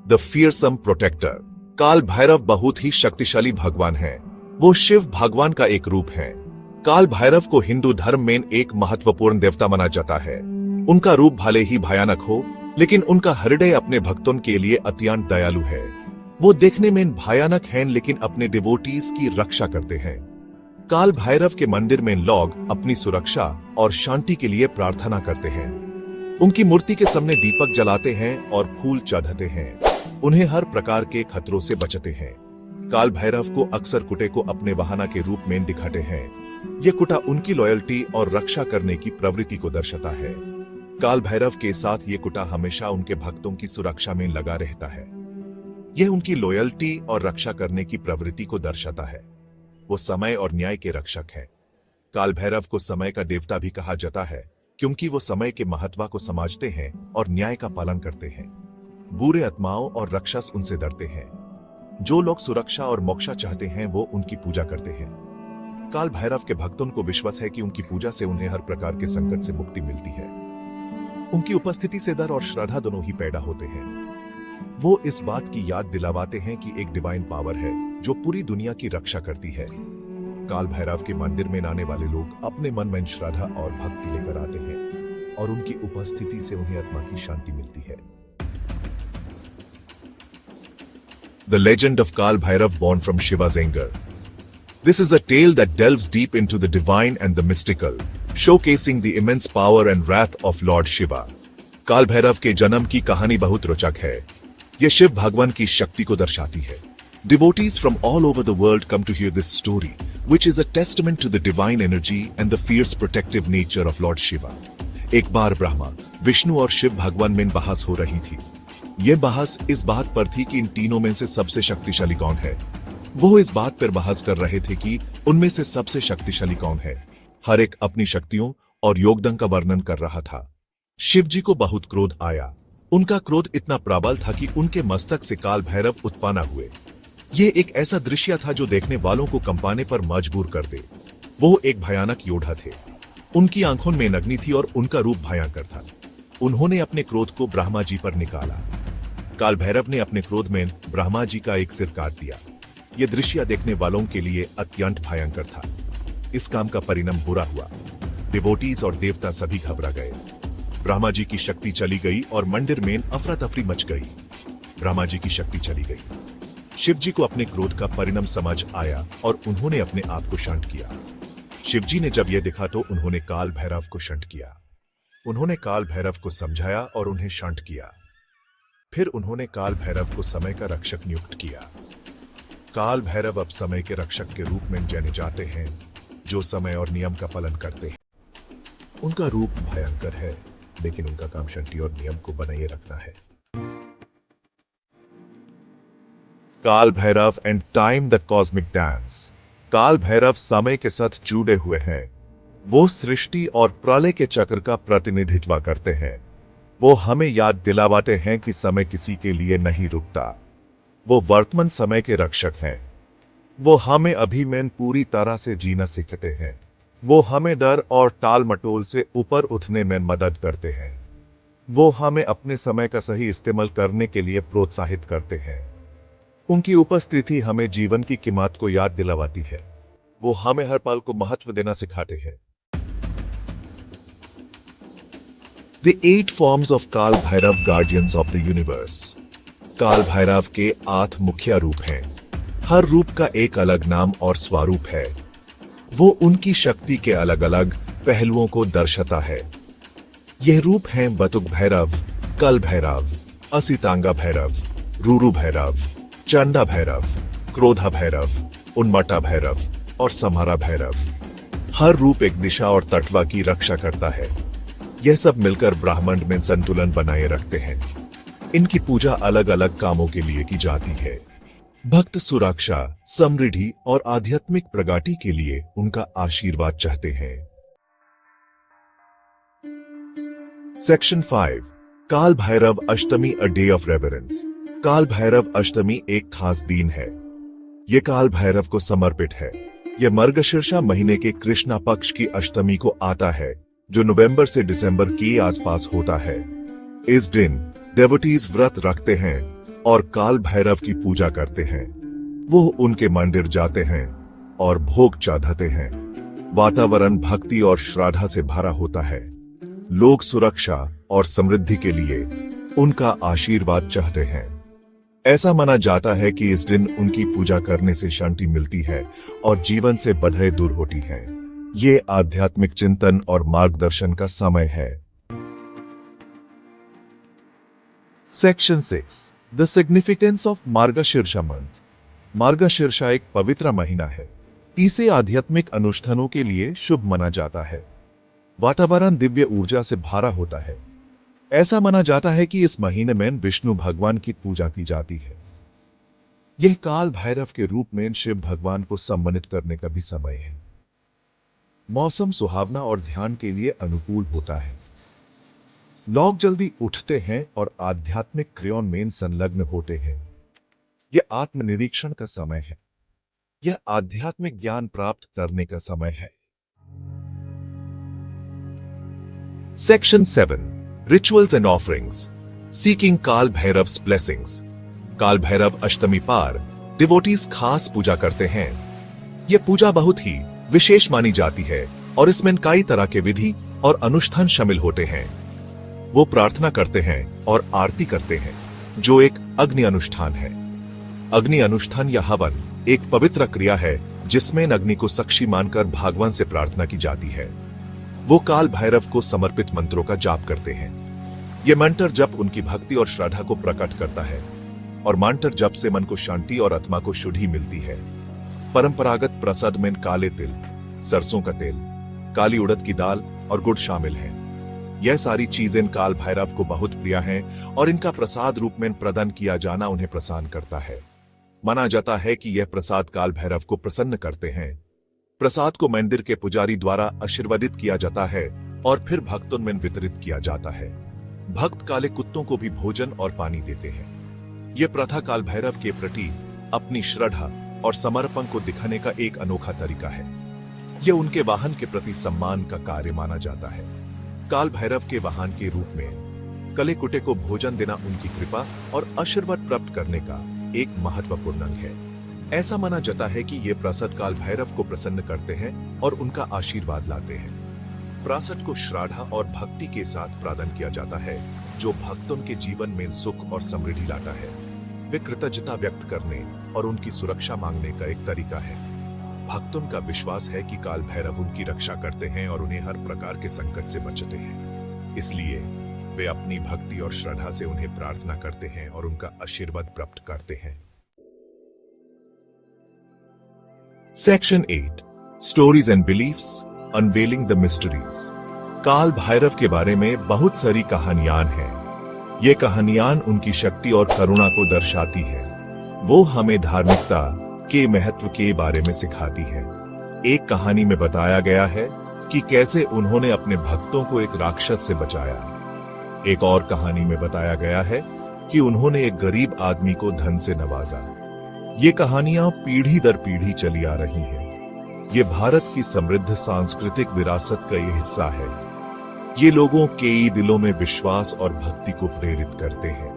The fearsome protector. काल भैरव बहुत ही शक्तिशाली भगवान हैं। वो शिव भगवान का एक रूप है। काल भैरव को हिंदू धर्म में एक महत्वपूर्ण देवता माना जाता है। उनका रूप भले ही भयानक हो, लेकिन उनका हृदय अपने भक्तों के लिए अत्यंत दयालु है। वो देखने में भयानक हैं, लेकिन अपने डिवोटीज की रक्षा करते हैं। काल भैरव के मंदिर में लोग अपनी सुरक्षा और शांति के लिए प्रार्थना करते हैं। उनकी मूर्ति के सामने दीपक जलाते हैं और फूल चढ़ाते हैं। उन्हें हर प्रकार के खतरों से बचते हैं। काल भैरव को अक्सर कुटे को अपने वाहन के रूप में दिखाते हैं। यह कुटा उनकी लॉयल्टी और रक्षा करने की प्रवृत्ति को दर्शाता है। काल भैरव के साथ ये कुटा हमेशा उनके भक्तों की सुरक्षा में लगा रहता है। यह उनकी लॉयल्टी और रक्षा करने की प्रवृत्ति को दर्शाता है। वो समय और न्याय के रक्षक हैं। काल भैरव को समय का देवता भी कहा जाता है, क्योंकि वो समय के महत्व को समझते हैं और न्याय का पालन करते हैं। बुरे आत्माओं और राक्षस उनसे डरते हैं। जो लोग सुरक्षा और मोक्ष चाहते हैं वो उनकी पूजा करते हैं। काल भैरव के भक्तों को विश्वास है कि उनकी पूजा से उन्हें हर प्रकार के संकट से मुक्ति मिलती है। उनकी उपस्थिति से डर और श्रद्धा दोनों ही पैदा होते हैं। वो इस बात की याद दिलावाते हैं कि एक डिवाइन पावर है जो पूरी दुनिया की रक्षा करती है। काल भैरव के मंदिर में आने वाले लोग अपने मन में श्रद्धा और भक्ति लेकर आते हैं और उनकी उपस्थिति से उन्हें आत्मा की शांति मिलती है। The legend of Kal Bhairav born from Shiva's anger. This is a tale that delves deep into the divine and the mystical, showcasing the immense power and wrath of Lord Shiva. काल भैरव के जन्म की कहानी बहुत रोचक है। यह शिव भगवान की शक्ति को दर्शाती है। Devotees from all over the world come to hear this story, which is a testament to the divine energy and the fierce protective nature of Lord Shiva. एक बार ब्रह्मा, विष्णु और शिव भगवान में बहस हो रही थी। यह बहस इस बात पर थी कि इन तीनों में से सबसे शक्तिशाली कौन है। वो इस बात पर बहस कर रहे थे कि उनमें से सबसे शक्तिशाली कौन है। हर एक अपनी शक्तियों और योगदान का वर्णन कर रहा था। शिव जी को बहुत क्रोध आया। उनका क्रोध इतना प्रबल था कि उनके मस्तक से काल भैरव उत्पन्न हुए। यह एक ऐसा दृश्य था जो देखने वालों को कंपाने पर मजबूर कर दे। वो एक भयानक योद्धा थे। उनकी आंखों में अग्नि थी और उनका रूप भयंकर था। उन्होंने अपने क्रोध को ब्रह्मा जी पर निकाला। काल भैरव ने अपने क्रोध में ब्रह्मा जी का एक सिर काट दिया। यह दृश्य देखने वालों के लिए अत्यंत भयंकर था। इस काम का परिणाम बुरा हुआ। डिवोटीज और देवता सभी घबरा गए। ब्रह्मा जी की शक्ति चली गई और मंदिर में अफरा तफरी मच गई। ब्रह्मा जी की शक्ति चली गई। शिव जी को अपने क्रोध का परिणाम समझ आया और उन्होंने अपने आप को शांत किया। शिव जी ने जब यह देखा तो उन्होंने काल भैरव को शांत किया। उन्होंने काल भैरव को समझाया और उन्हें शांत किया। फिर उन्होंने काल भैरव को समय का रक्षक नियुक्त किया। काल भैरव अब समय के रक्षक के रूप में जाने जाते हैं, जो समय और नियम का पालन करते हैं। उनका रूप भयंकर है, लेकिन उनका काम शांति और नियम को बनाए रखना है। काल Bhairav and time the cosmic dance. काल भैरव समय के साथ जुड़े हुए हैं। वो सृष्टि और प्रलय के चक्र का प्रतिनिधित्व करते हैं। वो हमें याद दिलावाते हैं कि समय किसी के लिए नहीं रुकता। वो वर्तमान समय के रक्षक हैं। वो हमें अभी में पूरी तरह से जीना सिखाते हैं। वो हमें डर और टाल मटोल से ऊपर उठने में मदद करते हैं। वो हमें अपने समय का सही इस्तेमाल करने के लिए प्रोत्साहित करते हैं। उनकी उपस्थिति हमें जीवन की कीमत को याद दिलावाती है। वो हमें हर पल को महत्व देना सिखाते हैं। The 8 forms of Kal Bhairav, guardians of the universe. काल भैरव के 8 मुख्य रूप हैं। हर रूप का एक अलग नाम और स्वरूप है। वो उनकी शक्ति के अलग अलग पहलुओं को दर्शाता है। यह रूप हैं बतुक भैरव, कल भैरव, असितांगा भैरव, रूरू भैरव, चंडा भैरव, क्रोधा भैरव, उन्मटा भैरव और समारा भैरव। हर रूप एक दिशा और तत्व की रक्षा करता है। यह सब मिलकर ब्रह्मांड में संतुलन बनाए रखते हैं। इनकी पूजा अलग अलग कामों के लिए की जाती है। भक्त सुरक्षा, समृद्धि और आध्यात्मिक प्रगति के लिए उनका आशीर्वाद चाहते हैं। सेक्शन 5, काल भैरव अष्टमी, अ डे ऑफ रेवरेंस। काल भैरव अष्टमी एक खास दिन है। यह काल भैरव को समर्पित है। यह मार्गशीर्ष महीने के कृष्ण पक्ष की अष्टमी को आता है, जो नवंबर से दिसंबर के आसपास होता है। इस दिन डिवोटीज व्रत रखते हैं और काल भैरव की पूजा करते हैं। वो उनके मंदिर जाते हैं और भोग चढ़ाते हैं। वातावरण भक्ति और श्रद्धा से भरा होता है। लोग सुरक्षा और समृद्धि के लिए उनका आशीर्वाद चाहते हैं। ऐसा माना जाता है कि इस दिन उनकी पूजा करने से शांति मिलती है और जीवन से बाधाएं दूर होती हैं। ये आध्यात्मिक चिंतन और मार्गदर्शन का समय है। Section 6 the significance of Margashirsha month. Margashirsha एक पवित्र महीना है। इसे आध्यात्मिक अनुष्ठानों के लिए शुभ माना जाता है। वातावरण दिव्य ऊर्जा से भरा होता है। ऐसा माना जाता है कि इस महीने में विष्णु भगवान की पूजा की जाती है। यह काल भैरव के रूप में शिव भगवान को सम्मानित करने का भी समय है। मौसम सुहावना और ध्यान के लिए अनुकूल होता है। लोग जल्दी उठते हैं और आध्यात्मिक क्रियाओं में संलग्न होते हैं। यह आत्मनिरीक्षण का समय है। यह आध्यात्मिक ज्ञान प्राप्त करने का समय है। Section 7 Rituals and offerings. Seeking Kal Bhairav's blessings. काल भैरव अष्टमी पार डिवोटीज खास पूजा करते हैं। यह पूजा बहुत ही विशेष मानी जाती है और इसमें कई तरह के विधि और अनुष्ठान शामिल होते हैं। वो प्रार्थना करते हैं और आरती करते हैं, जो एक अग्नि अनुष्ठान है। अग्नि अनुष्ठान या हवन एक पवित्र क्रिया है जिसमें अग्नि को साक्षी मानकर भगवान से प्रार्थना की जाती है। वो काल भैरव को समर्पित मंत्रों का जाप करते हैं। ये मंत्र जप उनकी भक्ति और श्रद्धा को प्रकट करता है और मंत्र जप से मन को शांति और आत्मा को शुद्धि मिलती है। परंपरागत प्रसाद में काले तिल, सरसों का तेल, काली उड़द की दाल और गुड़ शामिल हैं। यह सारी चीजें काल भैरव को बहुत प्रिय हैं और इनका प्रसाद रूप में प्रदान किया जाना उन्हें प्रसन्न करता है। माना जाता है कि यह प्रसाद काल भैरव को प्रसन्न करते हैं। प्रसाद को मंदिर के पुजारी द्वारा आशीर्वादित किया जाता है और फिर भक्तों में वितरित किया जाता है। भक्त काले कुत्तों को भी भोजन और पानी देते हैं। यह प्रथा काल भैरव के प्रति अपनी श्रद्धा और समर्पण को दिखाने का एक अनोखा तरीका है। यह उनके वाहन के प्रति सम्मान का कार्य माना जाता है। काल भैरव के वाहन के रूप में कले कुटे को भोजन देना उनकी कृपा और आशीर्वाद प्राप्त करने का एक महत्वपूर्ण अंग है। ऐसा माना जाता है कि ये प्रसाद काल भैरव को प्रसन्न करते हैं और उनका आशीर्वाद लाते हैं। प्रसाद को श्रद्धा और भक्ति के साथ प्रदान किया जाता है, जो भक्तों के जीवन में सुख और समृद्धि लाता है। वे कृतज्ञता व्यक्त करने और उनकी सुरक्षा मांगने का एक तरीका है। भक्तों का विश्वास है कि काल भैरव उनकी रक्षा करते हैं और उन्हें हर प्रकार के संकट से बचाते हैं। इसलिए वे अपनी भक्ति और श्रद्धा से उन्हें प्रार्थना करते हैं और उनका आशीर्वाद प्राप्त करते हैं। Section 8 Stories and Beliefs Unveiling the Mysteries. काल भैरव के बारे में बहुत सारी कहानियां हैं। ये कहानियां उनकी शक्ति और करुणा को दर्शाती है। वो हमें धार्मिकता के महत्व के बारे में सिखाती है। एक कहानी में बताया गया है कि कैसे उन्होंने अपने भक्तों को एक राक्षस से बचाया। एक और कहानी में बताया गया है कि उन्होंने एक गरीब आदमी को धन से नवाजा। ये कहानियां पीढ़ी दर पीढ़ी चली आ रही हैं। ये भारत की समृद्ध सांस्कृतिक विरासत का ये हिस्सा है। ये लोगों के दिलों में विश्वास और भक्ति को प्रेरित करते हैं।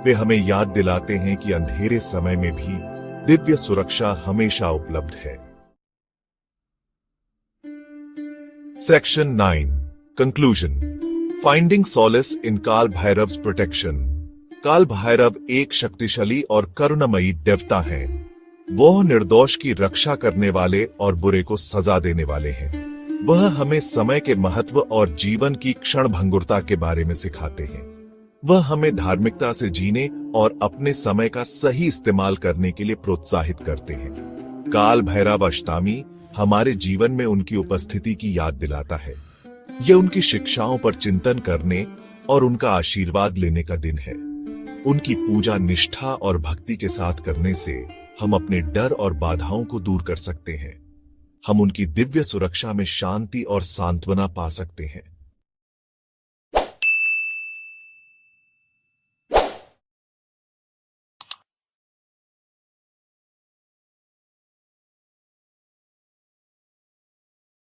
वे हमें याद दिलाते हैं कि अंधेरे समय में भी दिव्य सुरक्षा हमेशा उपलब्ध है। Section 9 Conclusion Finding solace in काल भैरव्स प्रोटेक्शन। काल भैरव एक शक्तिशाली और करुणामयी देवता हैं। वो निर्दोष की रक्षा करने वाले और बुरे को सजा देने वाले हैं। वह हमें समय के महत्व और जीवन की क्षणभंगुरता के बारे में सिखाते हैं। वह हमें धार्मिकता से जीने और अपने समय का सही इस्तेमाल करने के लिए प्रोत्साहित करते हैं। काल भैरव अष्टमी हमारे जीवन में उनकी उपस्थिति की याद दिलाता है। यह उनकी शिक्षाओं पर चिंतन करने और उनका आशीर्वाद लेने का दिन है। उनकी पूजा निष्ठा और भक्ति के साथ करने से हम अपने डर और बाधाओं को दूर कर सकते हैं। हम उनकी दिव्य सुरक्षा में शांति और सांत्वना पा सकते हैं।